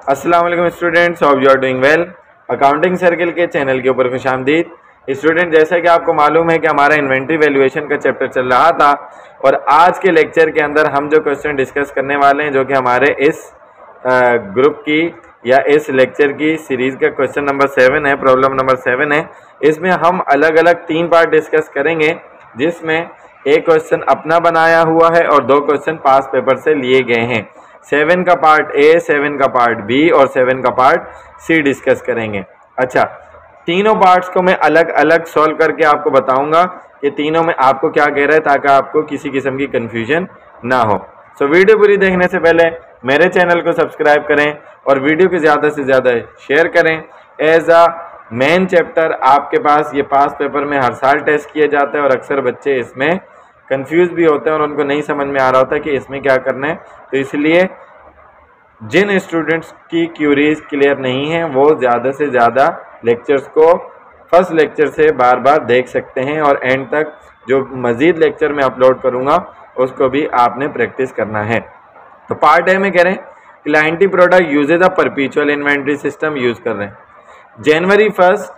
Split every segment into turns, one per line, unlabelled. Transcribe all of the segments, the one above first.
अस्सलाम वालेकुम students, hope you are doing well. Accounting circle के चैनल के ऊपर खुशामदीद। स्टूडेंट, जैसा कि आपको मालूम है कि हमारा इन्वेंट्री वैल्यूएशन का चैप्टर चल रहा था और आज के लेक्चर के अंदर हम जो क्वेश्चन डिस्कस करने वाले हैं, जो कि हमारे इस ग्रुप की या इस लेक्चर की सीरीज़ का क्वेश्चन नंबर 7 है, प्रॉब्लम नंबर 7 है। इसमें हम अलग अलग 3 पार्ट डिस्कस करेंगे, जिसमें एक क्वेश्चन अपना बनाया हुआ है और 2 क्वेश्चन पास पेपर से लिए गए हैं। 7 का पार्ट ए, 7 का पार्ट बी और 7 का पार्ट सी डिस्कस करेंगे। अच्छा, तीनों पार्ट्स को मैं अलग अलग सॉल्व करके आपको बताऊंगा कि तीनों में आपको क्या कह रहा है, ताकि आपको किसी किस्म की कंफ्यूजन ना हो। सो वीडियो पूरी देखने से पहले मेरे चैनल को सब्सक्राइब करें और वीडियो को ज़्यादा से ज़्यादा शेयर करें। एज अ मेन चैप्टर आपके पास ये पास पेपर में हर साल टेस्ट किया जाता है और अक्सर बच्चे इसमें कंफ्यूज भी होते हैं और उनको नहीं समझ में आ रहा होता कि इसमें क्या करना है। तो इसलिए जिन स्टूडेंट्स की क्यूरीज क्लियर नहीं है वो ज़्यादा से ज़्यादा लेक्चर्स को फर्स्ट लेक्चर से बार बार देख सकते हैं और एंड तक जो मज़ीद लेक्चर में अपलोड करूँगा उसको भी आपने प्रैक्टिस करना है। तो पार्ट ए में कह रहे हैं Clienty product uses a perpetual inventory system use कर रहे हैं। January 1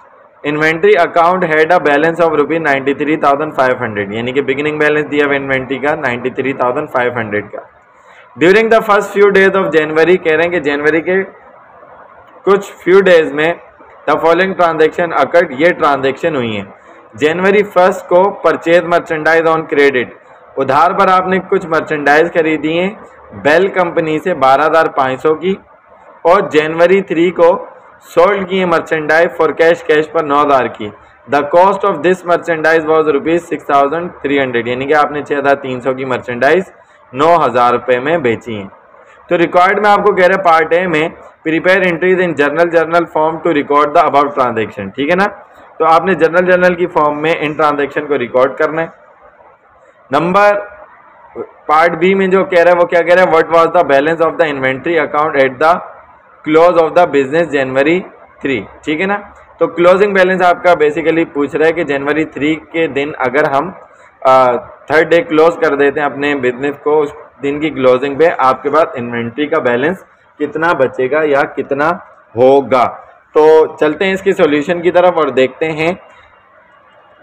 inventory account had a balance of ₹93,500, यानी कि बिगिनिंग बैलेंस दिया हुआ इन्वेंट्री का 93,500 का। During the first few days of January, कह रहे हैं कि जनवरी के कुछ फ्यू डेज में द फॉलोइंग ट्रांजेक्शन अकर्ड, ये ट्रांजेक्शन हुई हैं। जनवरी 1 को परचेज मर्चेंडाइज ऑन क्रेडिट, उधार पर आपने कुछ मर्चेंडाइज खरीदी हैं बेल कंपनी से 12,500 की, और जनवरी 3 को सोल्ड किए मर्चेंडाइज फॉर कैश पर 9,000 की। The cost of this merchandise was ₹6,300, यानी कि आपने 6,300 की मर्चेंडाइज 9,000 रुपये में बेची हैं। तो रिकॉर्ड में आपको कह रहे हैं पार्ट ए में prepare entries in journal form to record the above transaction, ठीक है ना। तो आपने जर्नल की फॉर्म में इन ट्रांजेक्शन को रिकॉर्ड करना है। नंबर पार्ट बी में जो कह रहा है वो क्या कह रहा है, what was the balance of the inventory account at the close of the business January 3, ठीक है ना। तो क्लोजिंग बैलेंस आपका बेसिकली पूछ रहा है कि जनवरी 3 के दिन अगर हम थर्ड डे क्लोज कर देते हैं अपने बिजनेस को, उस दिन की क्लोजिंग पे आपके पास इन्वेंट्री का बैलेंस कितना बचेगा या कितना होगा। तो चलते हैं इसके सॉल्यूशन की तरफ और देखते हैं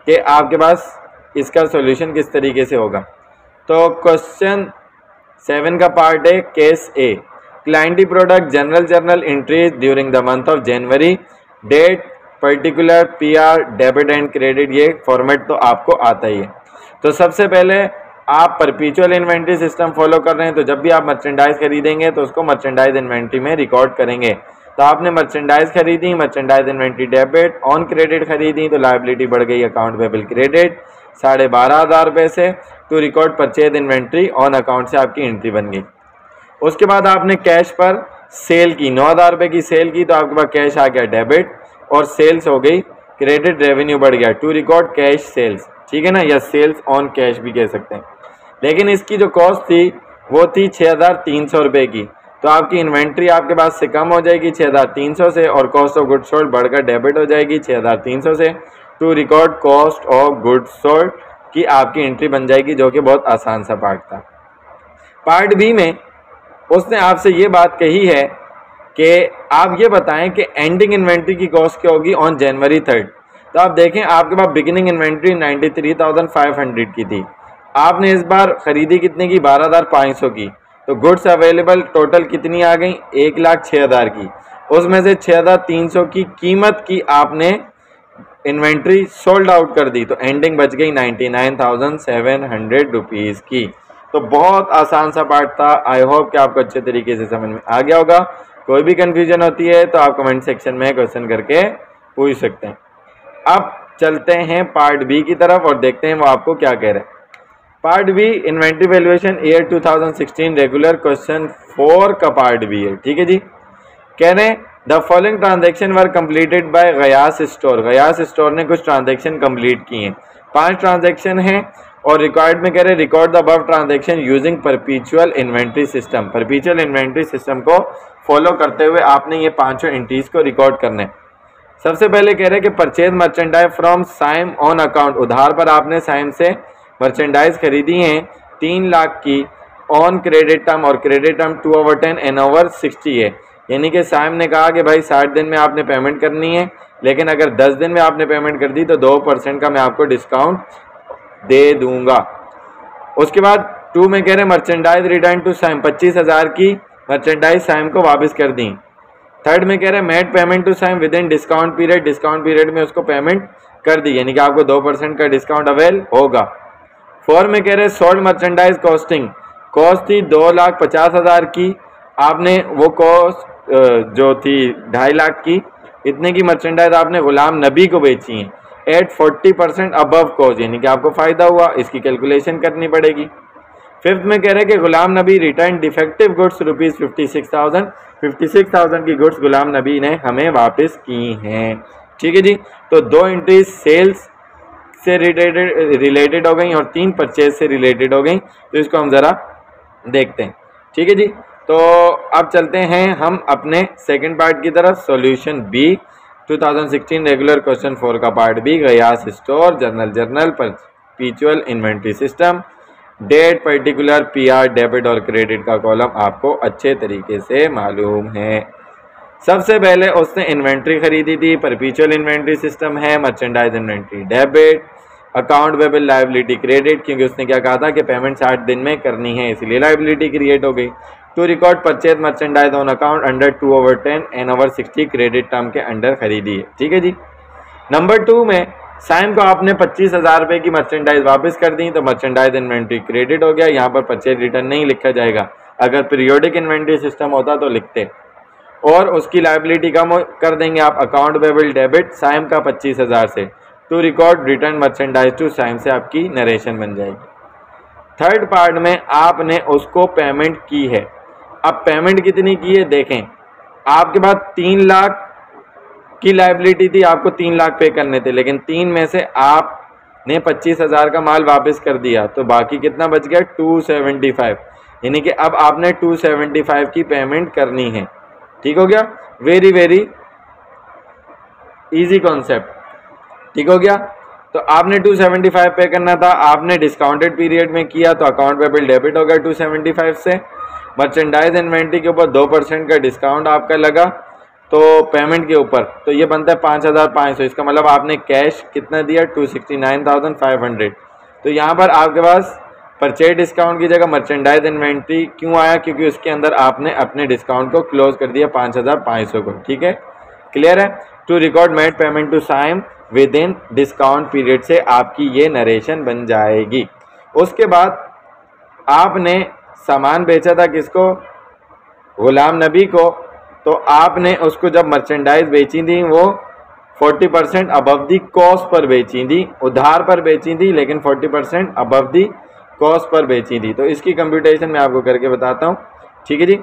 कि आपके पास इसका सॉल्यूशन किस तरीके से होगा। तो क्वेश्चन 7 का पार्ट है case A, Clienty product journal entries during the month of January, date particular PR debit and credit, ये फॉर्मेट तो आपको आता ही है। तो सबसे पहले आप परपेचुअल इन्वेंट्री सिस्टम फॉलो कर रहे हैं, तो जब भी आप मर्चेंडाइज खरीदेंगे तो उसको मर्चेंडाइज इन्वेंट्री में रिकॉर्ड करेंगे। तो आपने मर्चेंडाइज खरीदी, merchandise inventory debit, on credit खरीदी तो लायबिलिटी बढ़ गई अकाउंट पेबल क्रेडिट 12,500 रुपये से, to record purchase inventory on account से आपकी एंट्री बन गई। उसके बाद आपने कैश पर सेल की, 9,000 रुपये की सेल की, तो आपके पास कैश आ गया डेबिट और सेल्स हो गई क्रेडिट, रेवेन्यू बढ़ गया, टू रिकॉर्ड कैश सेल्स, ठीक है ना, या सेल्स ऑन कैश भी कह सकते हैं। लेकिन इसकी जो कॉस्ट थी वो थी 6,300 रुपये की, तो आपकी इन्वेंट्री आपके पास से कम हो जाएगी 6,300 से और कॉस्ट ऑफ गुड्स सोल्ड बढ़कर डेबिट हो जाएगी 6,300 से, to record cost of goods sold की आपकी एंट्री बन जाएगी, जो कि बहुत आसान सा पार्ट था। पार्ट बी में उसने आपसे ये बात कही है कि आप ये बताएं कि एंडिंग इन्वेंट्री की कॉस्ट क्या होगी ऑन जनवरी 3। तो आप देखें आपके पास बिगिनिंग इन्वेंट्री 93,500 की थी, आपने इस बार खरीदी कितने की, 12,500 की। तो गुड्स अवेलेबल टोटल कितनी आ गई, 1,06,000 की। उसमें से 6,300 की कीमत की आपने इन्वेंट्री सोल्ड आउट कर दी, तो एंडिंग बच गई 99,700 रुपीज़ की। तो बहुत आसान सा पार्ट था। आई होप कि आपको अच्छे तरीके से समझ में आ गया होगा। कोई भी कंफ्यूजन होती है तो आप कमेंट सेक्शन में क्वेश्चन करके पूछ सकते हैं। अब चलते हैं पार्ट बी की तरफ और देखते हैं वो आपको क्या कह रहे हैं। Part B inventory valuation year 2016 regular, question 4 का पार्ट बी है, ठीक है जी। कह रहे हैं the following transaction were completed by Gaya's store, Gaya's store ने कुछ ट्रांजेक्शन कंप्लीट किए हैं, 5 ट्रांजेक्शन हैं और रिकॉर्ड में कह रहे record the above transaction using perpetual inventory system. Perpetual inventory system को फॉलो करते हुए आपने ये 5 एंट्रीज को रिकॉर्ड करने। सबसे पहले कह रहे हैं कि purchase merchandise from Sime on account, उधार पर आपने साइम से मर्चेंडाइज खरीदी हैं 3 लाख की ऑन क्रेडिट टर्म, और क्रेडिट टर्म 2/10 N/60 है, यानी कि साइम ने कहा कि भाई 60 दिन में आपने पेमेंट करनी है, लेकिन अगर 10 दिन में आपने पेमेंट कर दी तो 2% का मैं आपको डिस्काउंट दे दूंगा। उसके बाद 2 में कह रहे मर्चेंडाइज रिटर्न टू साइम, 25,000 की मर्चेंडाइज साइम को वापस कर दी। 3rd में कह रहे made payment to Sime within discount period, discount period में उसको पेमेंट कर दी, यानी कि आपको 2% का डिस्काउंट अवेल होगा। 4 में कह रहे सोल्ड मर्चेंडाइज कॉस्टिंग, कॉस्ट थी 2,50,000 की, आपने वो कॉस्ट जो थी 2.5 लाख की, इतने की मर्चेंडाइज आपने गुलाम नबी को बेची है एट 40% अबव कॉस्ट, यानी कि आपको फ़ायदा हुआ। इसकी कैलकुलेशन करनी पड़ेगी। 5th में कह रहे कि Ghulam Nabi return defective goods ₹56,000, 56,000 की गुड्स गुलाम नबी ने हमें वापस की हैं। ठीक है जी, तो 2 एंट्रीज सेल्स से रिलेटेड हो गई और 3 परचेज से रिलेटेड हो गई। तो इसको हम ज़रा देखते हैं। ठीक है जी, तो अब चलते हैं हम अपने सेकंड पार्ट की तरफ। सॉल्यूशन बी 2016 रेगुलर क्वेश्चन 4 का part B, Gaya's store journal perpetual inventory system, date particular PR debit और क्रेडिट का कॉलम आपको अच्छे तरीके से मालूम है। सबसे पहले उसने इन्वेंट्री खरीदी थी, परपेचुअल इन्वेंट्री सिस्टम है, merchandise inventory debit, account payable liability credit, क्योंकि उसने क्या कहा था कि पेमेंट 60 दिन में करनी है, इसलिए लायबिलिटी क्रिएट हो गई। To record purchase merchandise on account under 2/10 N/60 credit term के अंडर खरीदी है। ठीक है जी। नंबर 2 में साइम को आपने 25,000 रुपये की मर्चेंडाइज वापस कर दी, तो मर्चेंडाइज इन्वेंट्री क्रेडिट हो गया। यहाँ पर परचेज रिटर्न नहीं लिखा जाएगा, अगर पीरियोडिक इन्वेंट्री सिस्टम होता तो लिखते, और उसकी लायबिलिटी कम कर देंगे आप। अकाउंट पेबल डेबिट साइम का 25,000 से, to record return merchandise to Sime से आपकी नरेशन बन जाएगी। 3rd पार्ट में आपने उसको पेमेंट की है। अब पेमेंट कितनी की है देखें, आपके पास 3 लाख की लायबिलिटी थी, आपको 3 लाख पे करने थे, लेकिन 3 में से आपने 25,000 का माल वापस कर दिया, तो बाकी कितना बच गया 275, यानी कि अब आपने 275 की पेमेंट करनी है। ठीक हो गया, वेरी वेरी इजी कॉन्सेप्ट। ठीक हो गया, तो आपने 275 पे करना था, आपने डिस्काउंटेड पीरियड में किया, तो अकाउंट पेबल डेबिट हो गया 275 से। मर्चेंडाइज इन्वेंट्री के ऊपर 2% का डिस्काउंट आपका लगा, तो पेमेंट के ऊपर तो ये बनता है 5,500, इसका मतलब आपने कैश कितना दिया 269,500। तो यहाँ पर आपके पास परचेज डिस्काउंट की जगह मर्चेंडाइज इन्वेंट्री क्यों आया, क्योंकि उसके अंदर आपने अपने डिस्काउंट को क्लोज कर दिया 5,500 को। ठीक है, क्लियर है। To record made payment to Sime within discount period से आपकी ये नरेशन बन जाएगी। उसके बाद आपने सामान बेचा था किसको, गुलाम नबी को, तो आपने उसको जब मर्चेंडाइज बेची थी वो 40% अबव दी कॉस्ट पर बेची थी, उधार पर बेची थी, लेकिन 40% अबव दी कॉस्ट पर बेची थी। तो इसकी कंप्यूटेशन मैं आपको करके बताता हूँ। ठीक है जी,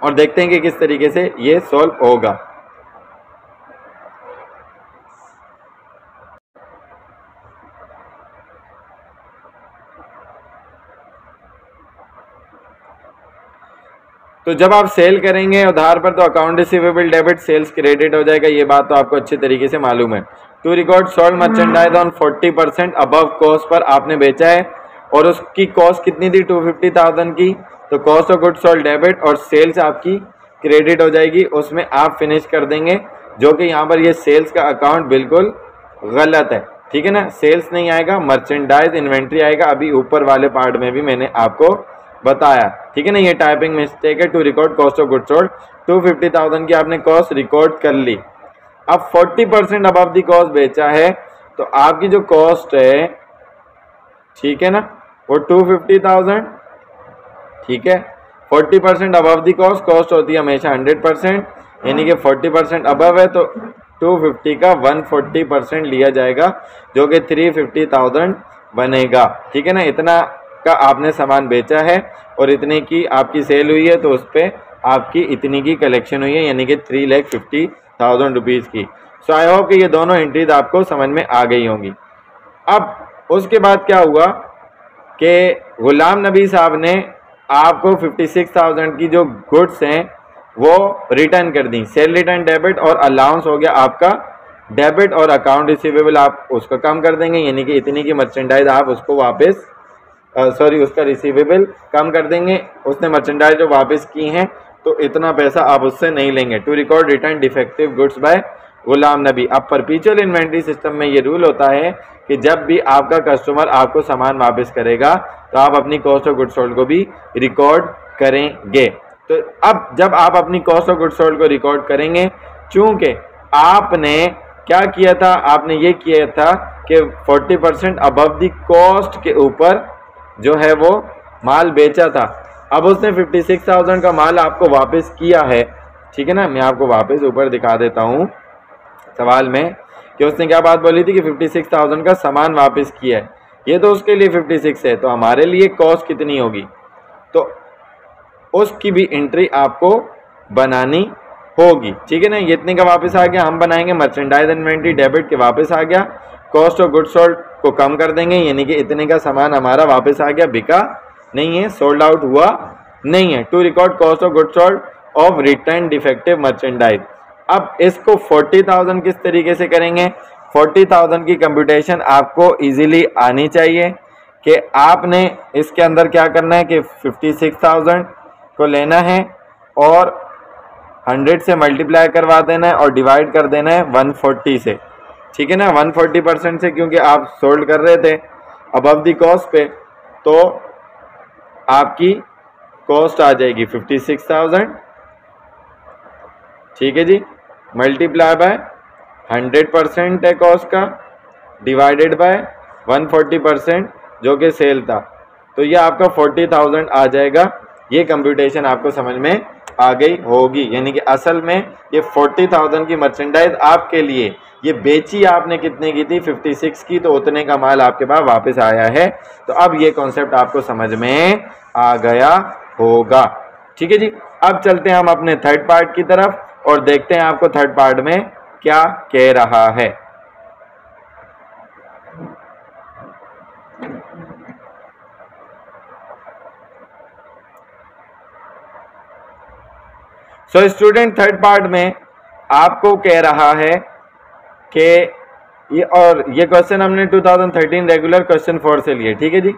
और देखते हैं कि किस तरीके से ये सॉल्व होगा। तो जब आप सेल करेंगे उधार पर, तो account receivable debit sales credit हो जाएगा, ये बात तो आपको अच्छे तरीके से मालूम है। To record sold merchandise on 40% above cost पर आपने बेचा है, और उसकी कॉस्ट कितनी थी 250,000 की, तो cost of good sold debit और सेल्स आपकी क्रेडिट हो जाएगी, उसमें आप फिनिश कर देंगे, जो कि यहाँ पर ये सेल्स का अकाउंट बिल्कुल गलत है। ठीक है ना, सेल्स नहीं आएगा, मर्चेंडाइज इन्वेंट्री आएगा। अभी ऊपर वाले पार्ट में भी मैंने आपको बताया। ठीक है ना, ये टाइपिंग मिस्टेक है। To record cost of good sold 250,000 की आपने कॉस्ट रिकॉर्ड कर ली, अब 40% अबव दी कॉस्ट बेचा है, तो आपकी जो कॉस्ट है, ठीक है ना, वो 250,000। ठीक है, 40% अबव दी कॉस्ट, कॉस्ट होती है हमेशा 100%, यानी कि 40% अबव है, तो 250 का 140% लिया जाएगा, जो कि 350,000 बनेगा। ठीक है ना, इतना का आपने सामान बेचा है और इतने की आपकी सेल हुई है, तो उस पर आपकी इतनी की कलेक्शन हुई है, यानी कि 3,50,000 रुपीज़ की। सो आई होप कि ये दोनों एंट्रीज आपको समझ में आ गई होंगी। अब उसके बाद क्या हुआ कि गुलाम नबी साहब ने आपको 56,000 की जो गुड्स हैं वो रिटर्न कर दी। सेल रिटर्न डेबिट और अलाउंस हो गया आपका डेबिट, और अकाउंट रिसीवेबल आप उसका कम कर देंगे, यानी कि इतनी की मर्चेंडाइज आप उसको वापस उसका रिसीवेबल कम कर देंगे। उसने मर्चेंडाइज जो वापस की हैं, तो इतना पैसा आप उससे नहीं लेंगे। To record return defective goods by Ghulam Nabi. अब परपीचुअल इन्वेंट्री सिस्टम में ये रूल होता है कि जब भी आपका कस्टमर आपको सामान वापस करेगा तो आप अपनी कॉस्ट ऑफ गुड्स सोल्ड को भी रिकॉर्ड करेंगे। तो अब जब आप अपनी कॉस्ट ऑफ गुड्स सोल्ड को रिकॉर्ड करेंगे, चूंकि आपने क्या किया था, आपने ये किया था कि 40% अबव द कॉस्ट के ऊपर जो है वो माल बेचा था। अब उसने 56,000 का माल आपको वापस किया है, ठीक है ना। मैं आपको वापस ऊपर दिखा देता हूँ सवाल में कि उसने क्या बात बोली थी कि 56,000 का सामान वापस किया है। ये तो उसके लिए 56 है, तो हमारे लिए कॉस्ट कितनी होगी, तो उसकी भी एंट्री आपको बनानी होगी, ठीक है ना। ये इतने का वापस आ गया, हम बनाएंगे मर्चेंडाइज इन्वेंट्री डेबिट के वापस आ गया, कॉस्ट ऑफ गुड्स सोल्ड को कम कर देंगे, यानी कि इतने का सामान हमारा वापस आ गया, बिका नहीं है, सोल्ड आउट हुआ नहीं है। To record cost of goods sold of return defective merchandise. अब इसको 40,000 किस तरीके से करेंगे, 40,000 की कंप्यूटेशन आपको इजीली आनी चाहिए कि आपने इसके अंदर क्या करना है कि 56,000 को लेना है और 100 से मल्टीप्लाई करवा देना है और डिवाइड कर देना है 140 से, ठीक है ना। 140% से, क्योंकि आप सोल्ड कर रहे थे अबव दी कॉस्ट पे, तो आपकी कॉस्ट आ जाएगी 56,000, ठीक है जी, मल्टीप्लाई बाय 100% है कॉस्ट का, डिवाइडेड बाय 140% जो कि सेल था, तो ये आपका 40,000 आ जाएगा। ये कंप्यूटेशन आपको समझ में आ गई होगी, यानी कि असल में ये 40,000 की मर्चेंडाइज आपके लिए ये बेची आपने कितने की थी, 56 की, तो उतने का माल आपके पास वापस आया है। तो अब ये कॉन्सेप्ट आपको समझ में आ गया होगा, ठीक है जी। अब चलते हैं हम अपने थर्ड पार्ट की तरफ और देखते हैं आपको थर्ड पार्ट में क्या कह रहा है। सो स्टूडेंट, थर्ड पार्ट में आपको कह रहा है कि ये क्वेश्चन हमने 2013 रेगुलर क्वेश्चन 4 से लिए, ठीक है जी।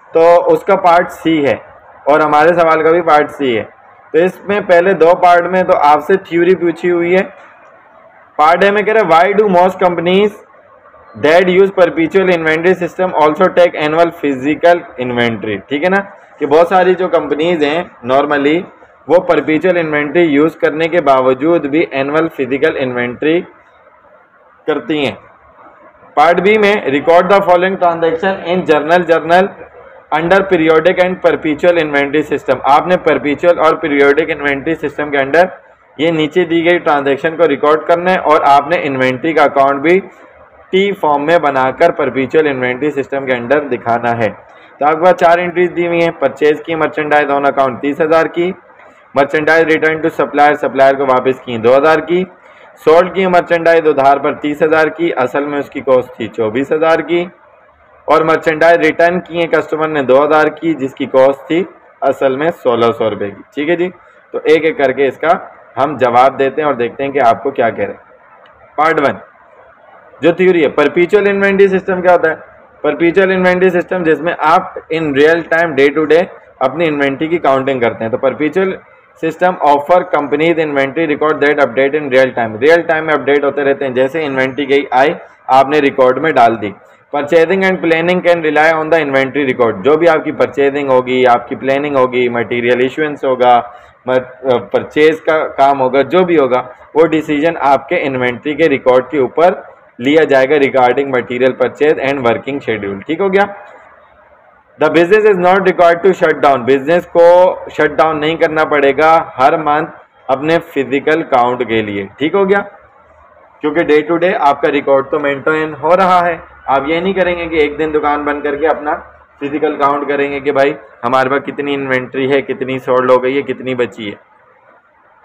तो उसका पार्ट सी है और हमारे सवाल का भी पार्ट सी है। तो इसमें पहले दो पार्ट में तो आपसे थ्योरी पूछी हुई है। पार्ट ए में कह रहे why do most companies that use perpetual inventory system also take annual physical inventory, ठीक है ना, कि बहुत सारी जो कंपनीज हैं नॉर्मली वो परपीचुअल इन्वेंट्री यूज करने के बावजूद भी एनुअल फिजिकल इन्वेंट्री करती हैं। पार्ट बी में record the following transaction in journal under periodic and परपीचुअल inventory system. आपने परपीचुअल और पीरियोडिक इन्वेंट्री सिस्टम के अंडर ये नीचे दी गई ट्रांजैक्शन को रिकॉर्ड करना है और आपने इन्वेंट्री का अकाउंट भी टी फॉर्म में बनाकर परपीचुअल इन्वेंट्री सिस्टम के अंडर दिखाना है। तो आपके पास 4 एंट्रीज दी हुई हैं। परचेज की मर्चेंडाइज ऑन अकाउंट 30,000 की, मर्चेंडाइज रिटर्न टू सप्लायर को वापस की 2,000 की, सोल्ड की मर्चेंडाइज उधार पर 30,000 की, असल में उसकी कॉस्ट थी 24,000 की, और मर्चेंडाइज रिटर्न किए कस्टमर ने 2,000 की जिसकी कॉस्ट थी असल में 1,600 रुपये की, ठीक है जी। तो एक एक करके इसका हम जवाब देते हैं और देखते हैं कि आपको क्या कह रहे हैं। पार्ट 1 जो थ्योरी है, परपीचुअल इन्वेंट्री सिस्टम क्या होता है। परपीचुअल इन्वेंट्री सिस्टम जिसमें आप in real time day to day अपनी इन्वेंट्री की काउंटिंग करते हैं। तो perpetual system offer companies inventory record that update in real time में अपडेट होते रहते हैं। जैसे इन्वेंट्री गई आई आपने रिकॉर्ड में डाल दी। Purchasing and planning can rely on the inventory record. जो भी आपकी परचेजिंग होगी, आपकी प्लानिंग होगी, मटेरियल इशुएंस होगा, परचेज का काम होगा, जो भी होगा वो डिसीजन आपके इन्वेंट्री के रिकॉर्ड के ऊपर लिया जाएगा regarding material purchase and working schedule, ठीक हो गया। The business is not required to shut down. Business को शट डाउन नहीं करना पड़ेगा हर मंथ अपने फिजिकल काउंट के लिए, ठीक हो गया, क्योंकि डे टू डे आपका रिकॉर्ड तो मेंटेन हो रहा है। आप ये नहीं करेंगे कि एक दिन दुकान बंद करके अपना फिजिकल काउंट करेंगे कि भाई हमारे पास कितनी इन्वेंट्री है, कितनी सोल्ड हो गई है, कितनी बची है।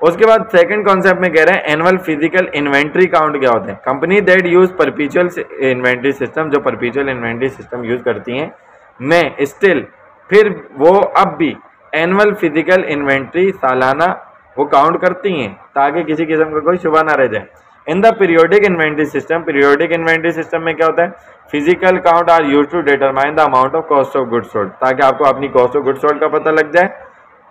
उसके बाद सेकंड कॉन्सेप्ट में कह रहे हैं एनुअल फिजिकल इन्वेंट्री काउंट क्या होते हैं। Company that use perpetual inventory system, जो परपीचुअल इन्वेंट्री सिस्टम यूज करती हैं, में स्टिल फिर वो अब भी एनुअल फिजिकल इन्वेंट्री सालाना वो काउंट करती हैं ताकि किसी किस्म का कोई शुबा ना रह जाए। In the periodic inventory system, periodic inventory system में क्या होता है, physical count are use to determine the amount of cost of goods sold, ताकि आपको अपनी कॉस्ट ऑफ गुड्स सोल्ड का पता लग जाए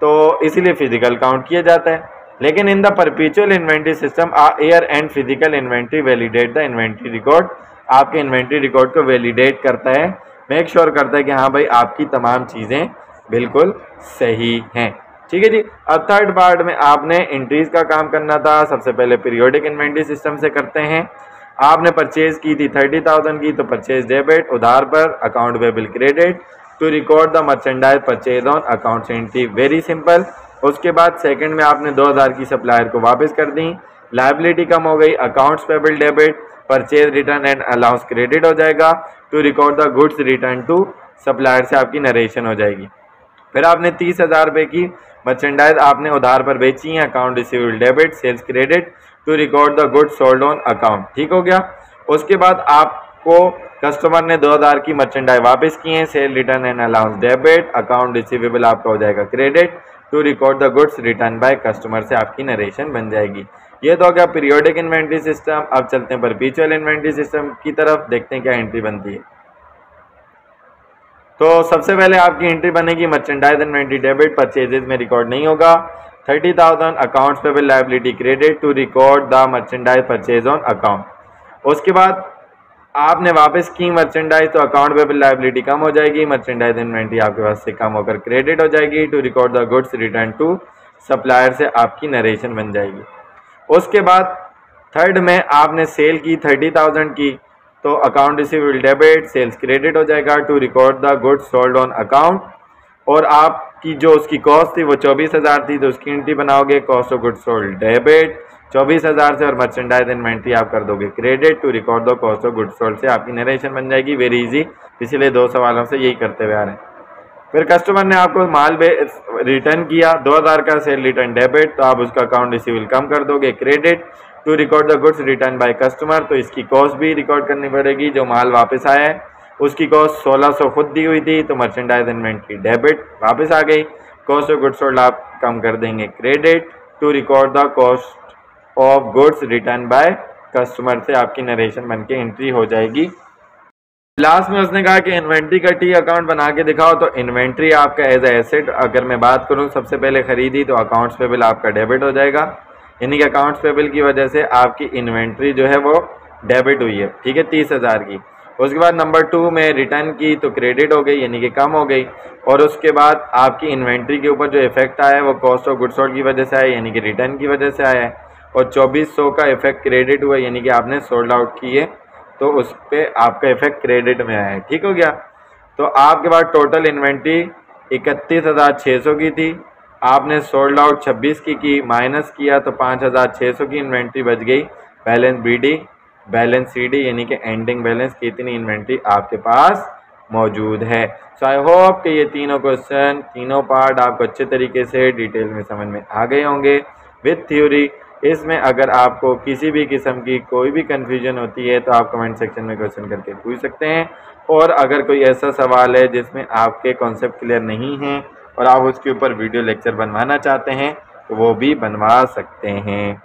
तो इसीलिए फिजिकल काउंट किया जाता है। लेकिन in the perpetual inventory system year and physical inventory validate the inventory record, आपके इन्वेंट्री रिकॉर्ड को वैलिडेट करता है, मेक श्योर करता है कि हाँ भाई आपकी तमाम चीज़ें बिल्कुल सही हैं। ठीक है जी। अब थर्ड पार्ट में आपने एंट्रीज का काम करना था। सबसे पहले पीरियोडिक इन्वेंट्री सिस्टम से करते हैं। आपने परचेज की थी 30,000 की, तो परचेज डेबिट, उधार पर account payable credit to record the merchandise purchase on account entry, very simple. उसके बाद सेकंड में आपने 2000 की सप्लायर को वापस कर दी, लायबिलिटी कम हो गई, accounts payable debit, purchase return and allowance credit हो जाएगा to record the goods return to supplier से आपकी नरेशन हो जाएगी। फिर आपने 30,000 रुपये की मर्चेंडाइज आपने उधार पर बेची है, account receivable debit, sales credit to record the goods sold on account, ठीक हो गया। उसके बाद आपको कस्टमर ने 2000 की मर्चेंडाइज वापस की है, sale return and allowance debit, account receivable आपका हो जाएगा credit to record the goods return by customer से आपकी नरेशन बन जाएगी। ये तो हो गया पीरियोडिक इन्वेंट्री सिस्टम। अब चलते हैं परपेचुअल इन्वेंट्री सिस्टम की तरफ, देखते हैं क्या एंट्री बनती है। तो सबसे पहले आपकी एंट्री बनेगी मर्चेंडाइज इन्वेंट्री डेबिट, परचेजेस में रिकॉर्ड नहीं होगा, 30,000 accounts payable liability credit to record the merchandise purchase on account. उसके बाद आपने वापस की मर्चेंडाइज, तो अकाउंट पेबल लायबिलिटी कम हो जाएगी, मर्चेंडाइज इन्वेंट्री आपके पास से कम होकर क्रेडिट हो जाएगी to record the goods return to supplier से आपकी नरेशन बन जाएगी। उसके बाद थर्ड में आपने सेल की 30,000 की, तो account receivable debit, sales credit हो जाएगा to record the goods sold on account, और आपकी जो उसकी कॉस्ट थी वो 24,000 थी, तो उसकी एंट्री बनाओगे cost of goods sold debit 24,000 से, और मर्चेंडाइज इन्वेंट्री आप कर दोगे credit to record the cost of goods sold से आपकी नरेशन बन जाएगी। वेरी इजी, पिछले 2 सवालों से यही करते हुए आ रहे हैं। फिर कस्टमर ने आपको माल रिटर्न किया, 2000 का सेल रिटर्न डेबिट, तो आप उसका अकाउंट रिसीवेबल कम कर दोगे credit to record the goods return by customer, तो इसकी कॉस्ट भी रिकॉर्ड करनी पड़ेगी। जो माल वापस आया है उसकी कॉस्ट 1600 खुद दी हुई थी, तो मर्चेंडाइज इन्वेंट्री डेबिट वापस आ गई, कॉस्ट ऑफ गुड्स सोल्ड आप कम कर देंगे credit to record the cost of goods return by customer से आपकी नरेशन बन के एंट्री हो जाएगी। लास्ट में उसने कहा कि इन्वेंट्री का टी अकाउंट बना के दिखाओ, तो इन्वेंट्री आपका एज ए एसेट अगर मैं बात करूं सबसे पहले खरीदी, तो अकाउंट्स पेबल आपका डेबिट हो जाएगा, यानी कि अकाउंट्स पेबल की वजह से आपकी इन्वेंट्री जो है वो डेबिट हुई है, ठीक है, 30,000 की। उसके बाद नंबर 2 में रिटर्न की तो क्रेडिट हो गई, यानी कि कम हो गई, और उसके बाद आपकी इन्वेंट्री के ऊपर जो इफेक्ट आया है वो कॉस्ट ऑफ गुड्स सोल्ड की वजह से आया, यानी कि रिटर्न की वजह से आया है, और 2400 का इफेक्ट क्रेडिट हुआ, यानी कि आपने सोल्ड आउट की है, तो उस पर आपका इफेक्ट क्रेडिट में आया है, ठीक हो गया। तो आपके पास टोटल इन्वेंट्री 31,600 की थी, आपने सोल्ड आउट 26 की माइनस किया तो 5,600 की इन्वेंट्री बच गई। बैलेंस BD, बैलेंस CD, यानी कि एंडिंग बैलेंस कितनी इन्वेंट्री आपके पास मौजूद है। सो आई होप कि ये तीनों क्वेश्चन, तीनों पार्ट आपको अच्छे तरीके से डिटेल में समझ में आ गए होंगे विद थ्योरी। इसमें अगर आपको किसी भी किस्म की कोई भी कन्फ्यूजन होती है तो आप कमेंट सेक्शन में क्वेश्चन करके पूछ सकते हैं, और अगर कोई ऐसा सवाल है जिसमें आपके कॉन्सेप्ट क्लियर नहीं हैं और आप उसके ऊपर वीडियो लेक्चर बनवाना चाहते हैं तो वो भी बनवा सकते हैं।